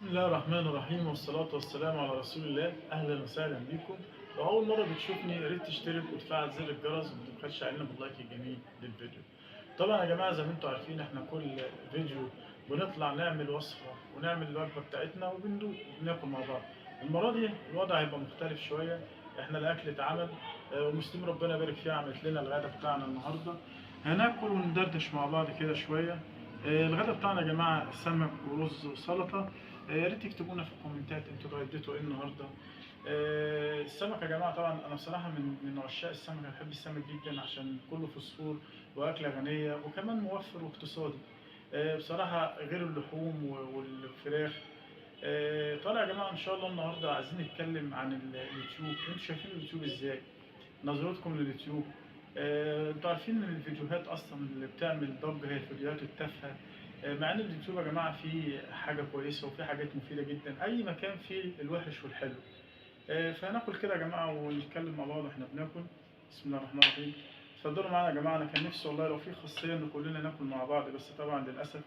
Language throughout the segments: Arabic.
بسم الله الرحمن الرحيم والصلاة والسلام على رسول الله. أهلا وسهلا بكم. لو أول مرة بتشوفني يا ريت تشترك وتفعل زر الجرس وما تبخلش علينا باللايك الجميل للفيديو. طبعا يا جماعة زي ما انتم عارفين احنا كل فيديو بنطلع نعمل وصفة ونعمل الوجبة بتاعتنا وبندوق وبناكل مع بعض. المرة دي الوضع هيبقى مختلف شوية. احنا الأكل اتعمل ومسلم ربنا يبارك فيها عملت لنا الغدا بتاعنا النهاردة. هناكل وندردش مع بعض كده شوية. الغدا بتاعنا يا جماعة سمك ورز وسلطة. يا ريت تكتبوا لنا في الكومنتات انتوا اتغديتوا ايه النهارده. السمك يا جماعه طبعا انا بصراحه من عشاق السمك، انا بحب السمك جدا عشان كله فوسفور واكله غنيه وكمان موفر واقتصادي. بصراحه غير اللحوم والفراخ. طالع يا جماعه ان شاء الله النهارده عايزين نتكلم عن اليوتيوب. انتوا شايفين اليوتيوب ازاي؟ نظرتكم لليوتيوب. انتوا عارفين ان الفيديوهات اصلا اللي بتعمل ضجه هي الفيديوهات التافهه. مع ان اليوتيوب يا جماعه فيه حاجه كويسه وفيه حاجات مفيده جدا، اي مكان فيه الوحش والحلو. فهناكل كده يا جماعه ونتكلم مع بعض واحنا بناكل. بسم الله الرحمن الرحيم. اتفضلوا معانا يا جماعه. انا كان نفسي والله لو في خاصيه ان كلنا ناكل مع بعض، بس طبعا للاسف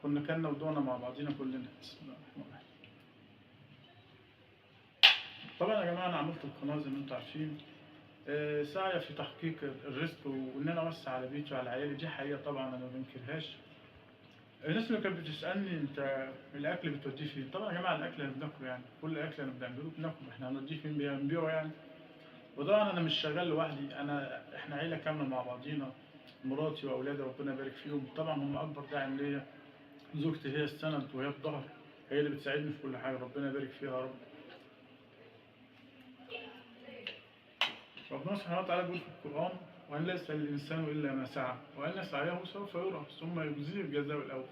كنا كلنا ودونا مع بعضينا كلنا. بسم الله الرحمن الرحيم. طبعا يا جماعه انا عملت القناه زي ما انتم عارفين. سعي في تحقيق الرزق وان انا اوسع على بيتي وعلى عيالي، دي حقيقه طبعا انا ما بنكرهاش. الناس اللي كانت بتسالني انت الاكل بتوديه فين؟ طبعا يا جماعه الاكل اللي بناكله يعني كل اكل اللي بنعمله بناكله، احنا هنوديه فين؟ بنبيعه يعني. وطبعا انا مش شغال لوحدي، احنا عيله كامله مع بعضينا. مراتي واولادي ربنا يبارك فيهم، طبعا هم اكبر داعم ليا. زوجتي هي السند وهي الظهر، هي اللي بتساعدني في كل حاجه، ربنا يبارك فيها يا رب. ربنا سبحانه وتعالى بيقول في القرآن: وأن ليس للإنسان إلا ما سعى وأن سعيه سوف يرى ثم يجزيه الجزاء الأوفى.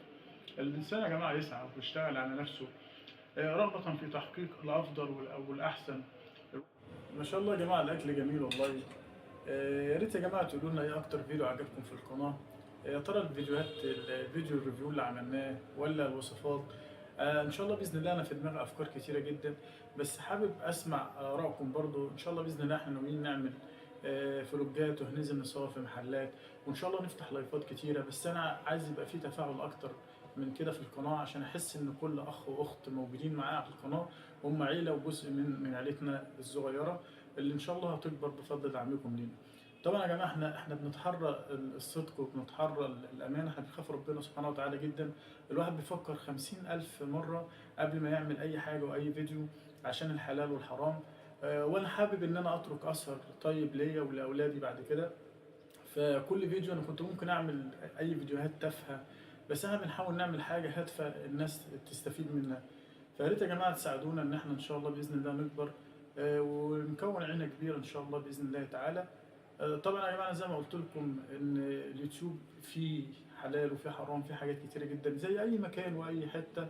الإنسان يا جماعة يسعى ويشتغل على نفسه رغبة في تحقيق الأفضل والأحسن. ما شاء الله يا جماعة الأكل جميل والله. يا ريت يا جماعة تقولوا لنا إيه أكتر فيديو عجبكم في القناة. يا ترى الفيديو الريفيو اللي عملناه ولا الوصفات؟ إن شاء الله بإذن الله أنا في دماغي أفكار كتيرة جدا، بس حابب أسمع آرائكم برضو. إن شاء الله بإذن الله إحنا ناويين نعمل فلوجات وهننزل نصور في محلات، وإن شاء الله نفتح لايفات كتيرة. بس أنا عايز يبقى في تفاعل أكتر من كده في القناة، عشان أحس إن كل أخ وأخت موجودين معايا في القناة هم عيلة وجزء من عيلتنا الصغيرة اللي إن شاء الله هتكبر بفضل دعمكم لينا. طبعا يا جماعه احنا بنتحرى الصدق وبنتحرى الامانه، احنا بنخاف ربنا سبحانه وتعالى جدا. الواحد بيفكر 50,000 مره قبل ما يعمل اي حاجه واي فيديو عشان الحلال والحرام. وانا حابب ان انا اترك اثر طيب ليا ولاولادي بعد كده. فكل فيديو انا كنت ممكن اعمل اي فيديوهات تافهه، بس احنا بنحاول نعمل حاجه هادفه الناس تستفيد منها. فيا ريت يا جماعه تساعدونا ان احنا ان شاء الله باذن الله نكبر ونكون عيله كبيره ان شاء الله باذن الله تعالى. طبعا يا جماعه زي ما قلت لكم ان اليوتيوب فيه حلال وفيه حرام، فيه حاجات كتيره جدا زي اي مكان واي حته.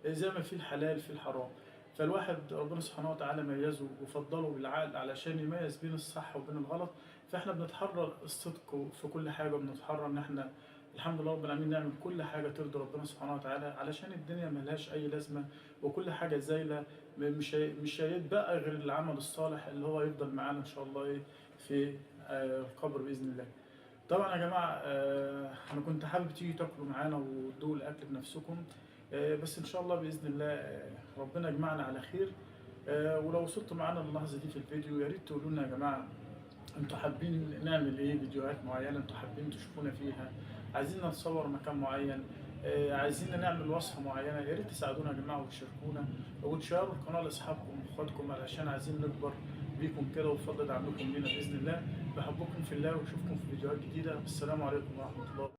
زي ما فيه الحلال فيه الحرام. فالواحد ربنا سبحانه وتعالى ميزه وفضله بالعقل علشان يميز بين الصح وبين الغلط. فاحنا بنتحرى الصدق في كل حاجه، وبنتحرى ان احنا الحمد لله رب العالمين نعمل كل حاجه ترضي ربنا سبحانه وتعالى، علشان الدنيا ملهاش اي لازمه وكل حاجه زايله. مش هيتبقى غير العمل الصالح اللي هو يفضل معانا ان شاء الله ايه في القبر باذن الله. طبعا يا جماعه انا كنت حابب تيجي تاكلوا معانا وتدوقوا الاكل بنفسكم. بس ان شاء الله باذن الله ربنا يجمعنا على خير. ولو وصلتوا معانا للحظه دي في الفيديو يا ريت تقولوا لنا يا جماعه انتوا حابين نعمل ايه، فيديوهات معينه انتوا حابين تشوفونا فيها، عايزين نتصور مكان معين، عايزين نعمل وصفه معينه. يا ريت تساعدونا يا جماعه وتشاركونا وتشيروا القناه لاصحابكم واخواتكم علشان عايزين نكبر بيكم كده وبفضل دعمكم لينا باذن الله. بحبكم في الله واشوفكم في فيديوهات جديده. السلام عليكم ورحمه الله.